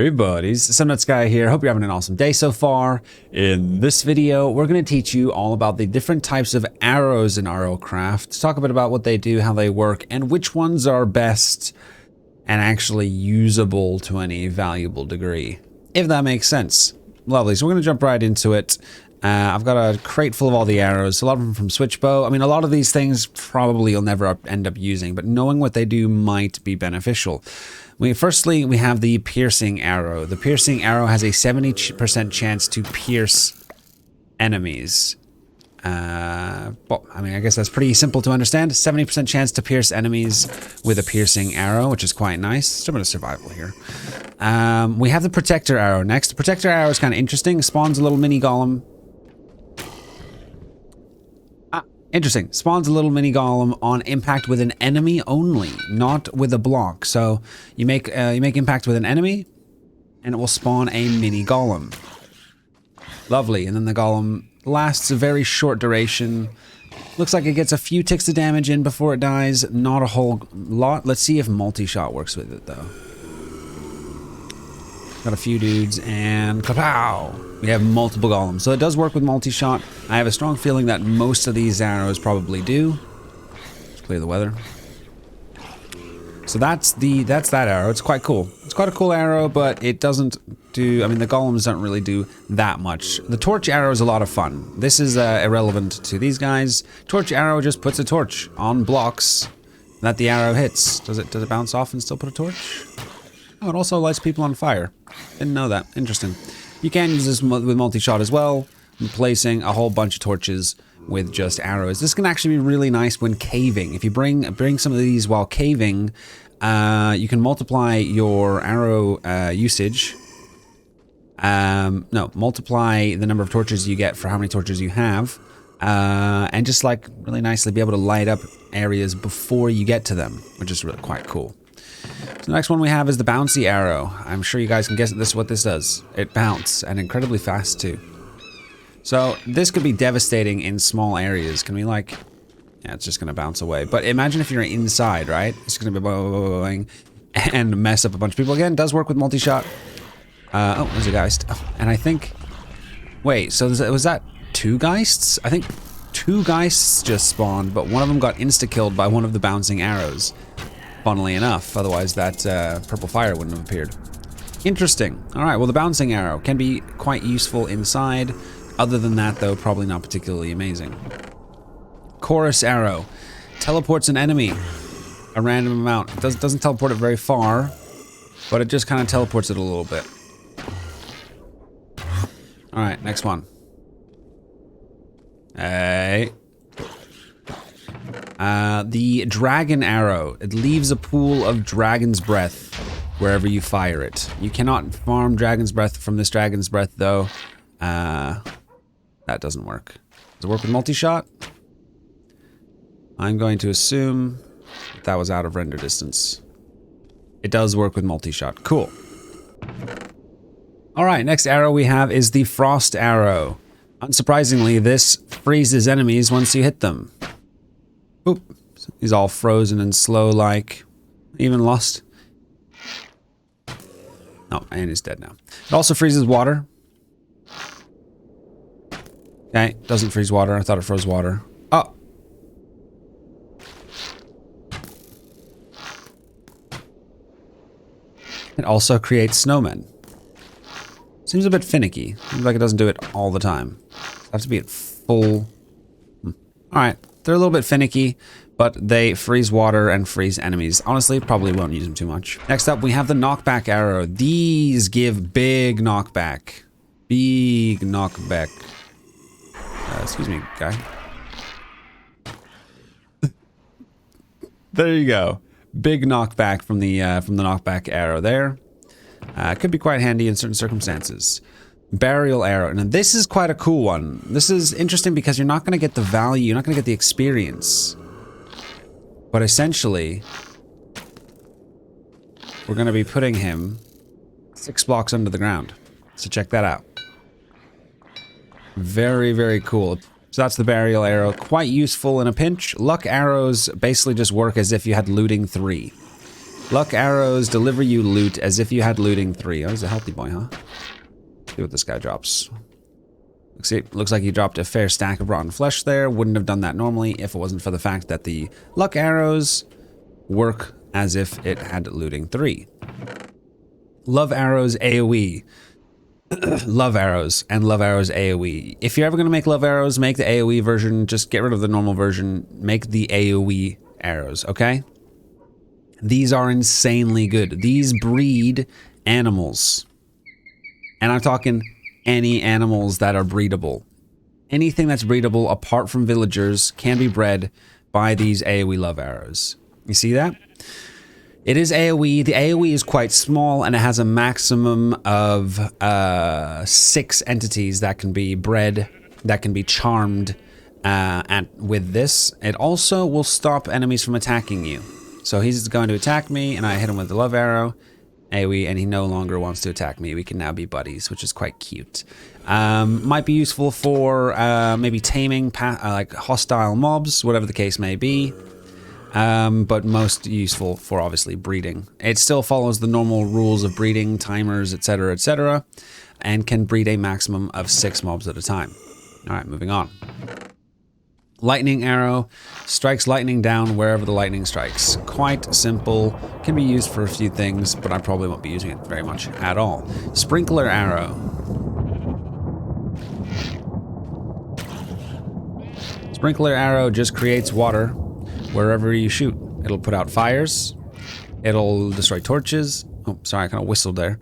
Hey buddies, SomeNutzGuy here. Hope you're having an awesome day so far. In this video, we're going to teach you all about the different types of arrows in RLCraft, talk a bit about what they do, how they work, and which ones are best and actually usable to any valuable degree, if that makes sense. Lovely, so we're going to jump right into it. I've got a crate full of all the arrows, a lot of them from Switchbow. I mean, a lot of these things probably you'll never end up using, but knowing what they do might be beneficial. Firstly, we have the piercing arrow. The piercing arrow has a 70% chance to pierce enemies. Well, I mean, I guess that's pretty simple to understand. 70% chance to pierce enemies with a piercing arrow, which is quite nice. Still a bit of survival here. We have the protector arrow next. The protector arrow is kind of interesting. Spawns a little mini golem. Interesting. Spawns a little mini golem on impact with an enemy only, not with a block. So you make impact with an enemy, and it will spawn a mini golem. Lovely. And then the golem lasts a very short duration. Looks like it gets a few ticks of damage in before it dies. Not a whole lot. Let's see if multi-shot works with it though. Got a few dudes and kapow! We have multiple golems. So it does work with multi-shot. I have a strong feeling that most of these arrows probably do. Let's clear the weather. So that's that arrow. It's quite cool. It's quite a cool arrow, but it doesn't do, I mean, the golems don't really do that much. The torch arrow is a lot of fun. This is irrelevant to these guys. Torch arrow just puts a torch on blocks that the arrow hits. Does it bounce off and still put a torch? Oh, it also lights people on fire. Didn't know that. Interesting. You can use this with multi-shot as well, replacing a whole bunch of torches with just arrows. This can actually be really nice when caving. If you bring some of these while caving, you can multiply your arrow usage. No, multiply the number of torches you get for how many torches you have, and just like really nicely be able to light up areas before you get to them, which is really quite cool. So the next one we have is the bouncy arrow. I'm sure you guys can guess what this does. It bounces, and incredibly fast too. So this could be devastating in small areas. Can we like, yeah, it's just gonna bounce away. But imagine if you're inside, right? It's gonna be boing and mess up a bunch of people. Again, does work with multi-shot. Oh, there's a geist. Oh, and I think, wait, so was that two geists? I think two geists just spawned, but one of them got insta-killed by one of the bouncing arrows. Funnily enough, otherwise that purple fire wouldn't have appeared. Interesting. Alright, well the bouncing arrow can be quite useful inside. Other than that though, probably not particularly amazing. Chorus arrow. Teleports an enemy a random amount. It doesn't teleport it very far, but it just kind of teleports it a little bit. Alright, next one. Hey. The dragon arrow. It leaves a pool of dragon's breath wherever you fire it. You cannot farm dragon's breath from this dragon's breath though. That doesn't work. Does it work with multi-shot? I'm going to assume that was out of render distance. It does work with multi-shot. Cool. Alright, next arrow we have is the frost arrow. Unsurprisingly, this freezes enemies once you hit them. Oop, he's all frozen and slow like, even lost. Oh, and he's dead now. It also freezes water. Okay, doesn't freeze water. I thought it froze water. Oh. It also creates snowmen. Seems a bit finicky. Seems like it doesn't do it all the time. It has to be at full. Alright. They're a little bit finicky, but they freeze water and freeze enemies. Honestly, probably won't use them too much. Next up, we have the knockback arrow. These give big knockback. Big knockback. Excuse me, guy. There you go. Big knockback from the knockback arrow there. Could be quite handy in certain circumstances. Burial arrow. Now this is quite a cool one. This is interesting because you're not going to get the value, you're not going to get the experience. But essentially, we're going to be putting him 6 blocks under the ground. So check that out. Very, very cool. So that's the burial arrow. Quite useful in a pinch. Luck arrows basically just work as if you had looting 3. Luck arrows deliver you loot as if you had looting 3. Oh, he's a healthy boy, huh? See what this guy drops. Looks like he dropped a fair stack of rotten flesh there. Wouldn't have done that normally if it wasn't for the fact that the luck arrows work as if it had looting 3. Love arrows AoE. Love arrows and love arrows AoE. If you're ever going to make love arrows, make the AoE version. Just get rid of the normal version. Make the AoE arrows, okay? These are insanely good. These breed animals. And I'm talking any animals that are breedable. Anything that's breedable apart from villagers can be bred by these AoE love arrows. You see that? It is AoE. The AoE is quite small and it has a maximum of 6 entities that can be bred, that can be charmed with this. It also will stop enemies from attacking you. So he's going to attack me and I hit him with the love arrow, AoE, and he no longer wants to attack me. We can now be buddies, which is quite cute. Might be useful for maybe taming like hostile mobs, whatever the case may be. But most useful for obviously breeding. It still follows the normal rules of breeding, timers, etc., and can breed a maximum of 6 mobs at a time. All right, moving on. Lightning arrow strikes lightning down wherever the lightning strikes. Quite simple, can be used for a few things, but I probably won't be using it very much at all. Sprinkler arrow. Sprinkler arrow just creates water wherever you shoot. It'll put out fires, it'll destroy torches. Oh, sorry, I kind of whistled there.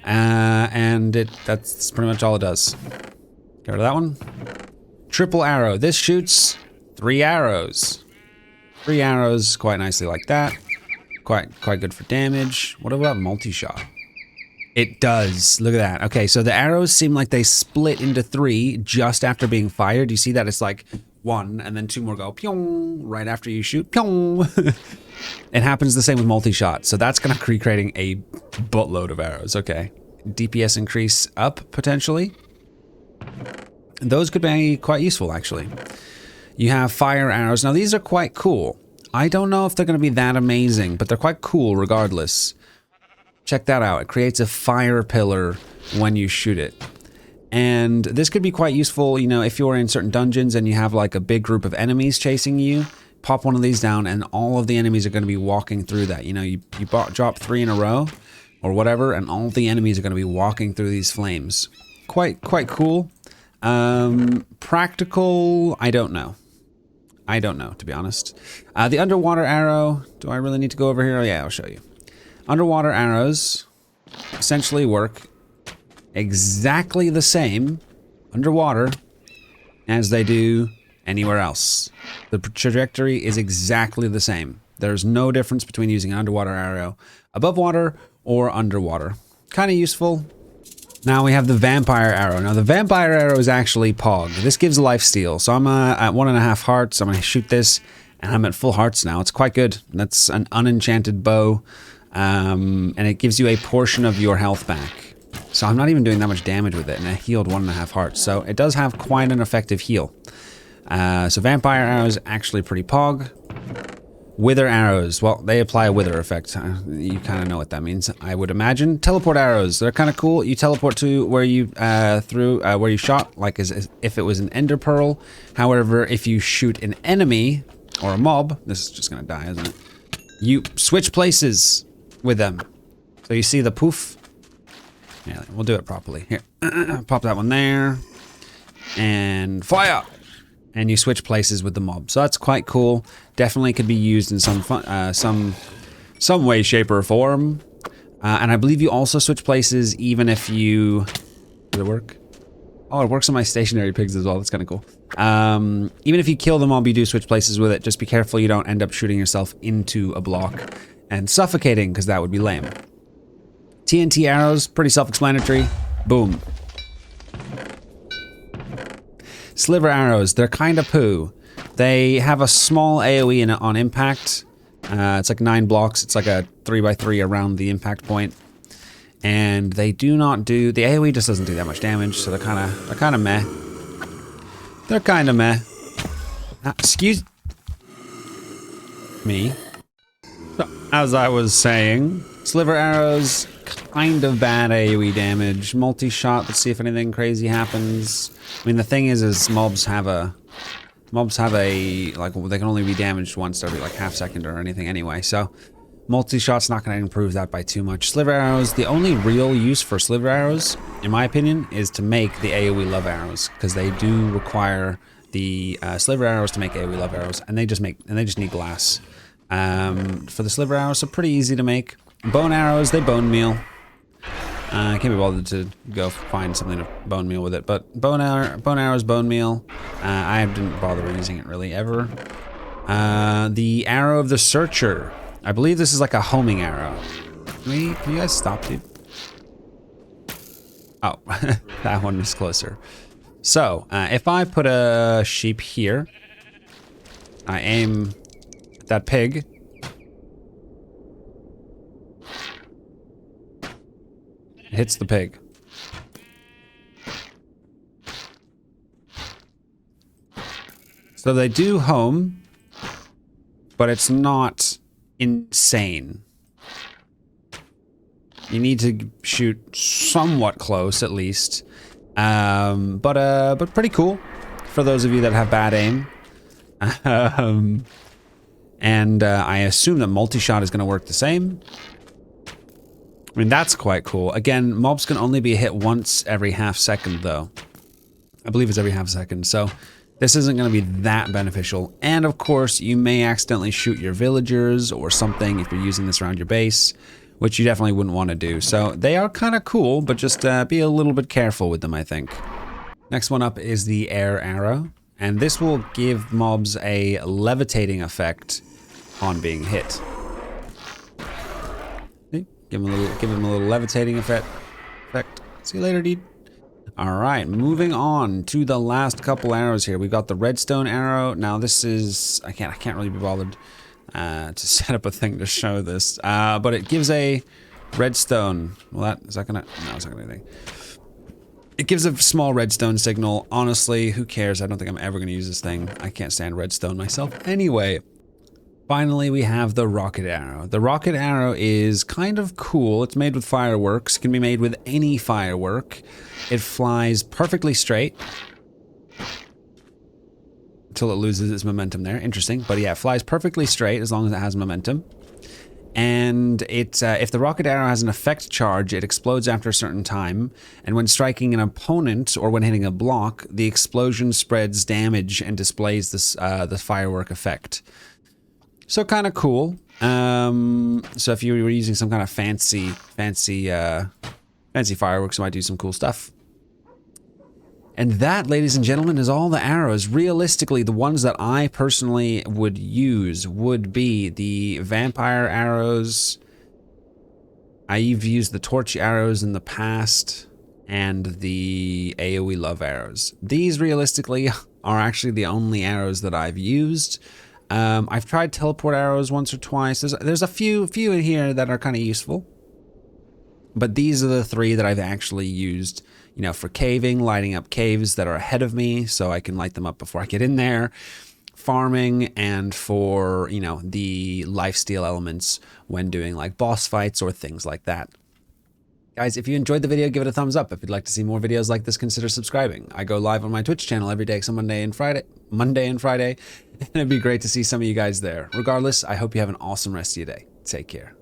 And that's pretty much all it does. Get rid of that one. Triple arrow. This shoots 3 arrows. 3 arrows, quite nicely like that. Quite good for damage. What about multi-shot? It does. Look at that. Okay, so the arrows seem like they split into 3 just after being fired. You see that? It's like 1 and then 2 more go pyong right after you shoot. Pyong. It happens the same with multi-shot. So that's going to be creating a buttload of arrows. Okay. DPS increase up potentially. Those could be quite useful actually. You have fire arrows. Now these are quite cool. I don't know if they're going to be that amazing, but they're quite cool regardless. Check that out. It creates a fire pillar when you shoot it. And this could be quite useful, you know, if you're in certain dungeons and you have like a big group of enemies chasing you, pop one of these down and all of the enemies are going to be walking through that. You know, you drop 3 in a row or whatever, and all the enemies are going to be walking through these flames. Quite cool. Practical, I don't know. I don't know, to be honest. The underwater arrow, do I really need to go over here? Oh, yeah, I'll show you. Underwater arrows essentially work exactly the same underwater as they do anywhere else. The trajectory is exactly the same. There's no difference between using an underwater arrow above water or underwater. Kind of useful. Now we have the vampire arrow. Now the vampire arrow is actually Pog. This gives lifesteal. So I'm at 1.5 hearts. I'm going to shoot this and I'm at full hearts now. It's quite good. That's an unenchanted bow. And it gives you a portion of your health back. So I'm not even doing that much damage with it, and I healed 1.5 hearts. So it does have quite an effective heal. So vampire arrows actually pretty Pog. Wither arrows, well, they apply a wither effect. You kind of know what that means, I would imagine. Teleport arrows, they're kind of cool. You teleport to where you where you shot, like as if it was an ender pearl. However, if you shoot an enemy or a mob, this is just gonna die, isn't it? You switch places with them. So you see the poof. Yeah, we'll do it properly. Here, pop that one there, and fire. And you switch places with the mob. So that's quite cool. Definitely could be used in some fun, some way, shape, or form. And I believe you also switch places even if you... Does it work? Oh, it works on my stationary pigs as well. That's kind of cool. Even if you kill the mob, you do switch places with it. Just be careful you don't end up shooting yourself into a block and suffocating, because that would be lame. TNT arrows, pretty self-explanatory. Boom. Sliver arrows, they're kind of poo. They have a small AoE on impact. It's like 9 blocks. It's like a 3x3 around the impact point. And they do not do, the AoE just doesn't do that much damage, so they're kind of meh. They're kind of meh. Excuse me. So, as I was saying, sliver arrows, kind of bad AoE damage. Multi-shot, let's see if anything crazy happens. I mean, the thing is mobs have a, like, they can only be damaged once every, like, half second or anything anyway, so multi-shot's not going to improve that by too much. Sliver arrows, the only real use for sliver arrows, in my opinion, is to make the AoE love arrows, because they do require the sliver arrows to make AoE love arrows, and they just need glass. For the sliver arrows, so pretty easy to make. Bone arrows, they bone meal. I can't be bothered to go find something to bone meal with it, but bone arrows, bone meal. I didn't bother using it really ever. The arrow of the searcher. I believe this is like a homing arrow. Can you guys stop, dude? Oh, that one is closer. So, if I put a sheep here, I aim at that pig. It hits the pig. So they do home, but it's not insane. You need to shoot somewhat close, at least. But pretty cool for those of you that have bad aim. And I assume that multi-shot is going to work the same. I mean, that's quite cool. Again, mobs can only be hit once every half second, though. I believe it's every half second, so this isn't going to be that beneficial. And of course, you may accidentally shoot your villagers or something if you're using this around your base, which you definitely wouldn't want to do. So they are kind of cool, but just be a little bit careful with them, I think. Next one up is the air arrow, and this will give mobs a levitating effect on being hit. Give him a little levitating effect. See you later, dude. All right, moving on to the last couple arrows here. We've got the redstone arrow. Now this is, I can't really be bothered to set up a thing to show this, but it gives a redstone. Well, is that gonna? No, it's not gonna do anything. It gives a small redstone signal. Honestly, who cares? I don't think I'm ever gonna use this thing. I can't stand redstone myself. Anyway. Finally, we have the rocket arrow. The rocket arrow is kind of cool. It's made with fireworks. Can be made with any firework. It flies perfectly straight until it loses its momentum there. Interesting. But yeah, it flies perfectly straight as long as it has momentum. And it, if the rocket arrow has an effect charge, it explodes after a certain time. And when striking an opponent or when hitting a block, the explosion spreads damage and displays this, the firework effect. So kind of cool. So if you were using some kind of fancy fireworks, you might do some cool stuff. And that, ladies and gentlemen, is all the arrows. Realistically, the ones that I personally would use would be the vampire arrows. I've used the torch arrows in the past, and the AoE love arrows. These, realistically, are actually the only arrows that I've used. I've tried teleport arrows once or twice. There's a few in here that are kind of useful, but these are the three that I've actually used, you know, for caving, lighting up caves that are ahead of me so I can light them up before I get in there, farming, and for, you know, the lifesteal elements when doing like boss fights or things like that. Guys, if you enjoyed the video, give it a thumbs up. If you'd like to see more videos like this, consider subscribing. I go live on my Twitch channel every day except Monday and Friday, and it'd be great to see some of you guys there. Regardless, I hope you have an awesome rest of your day. Take care.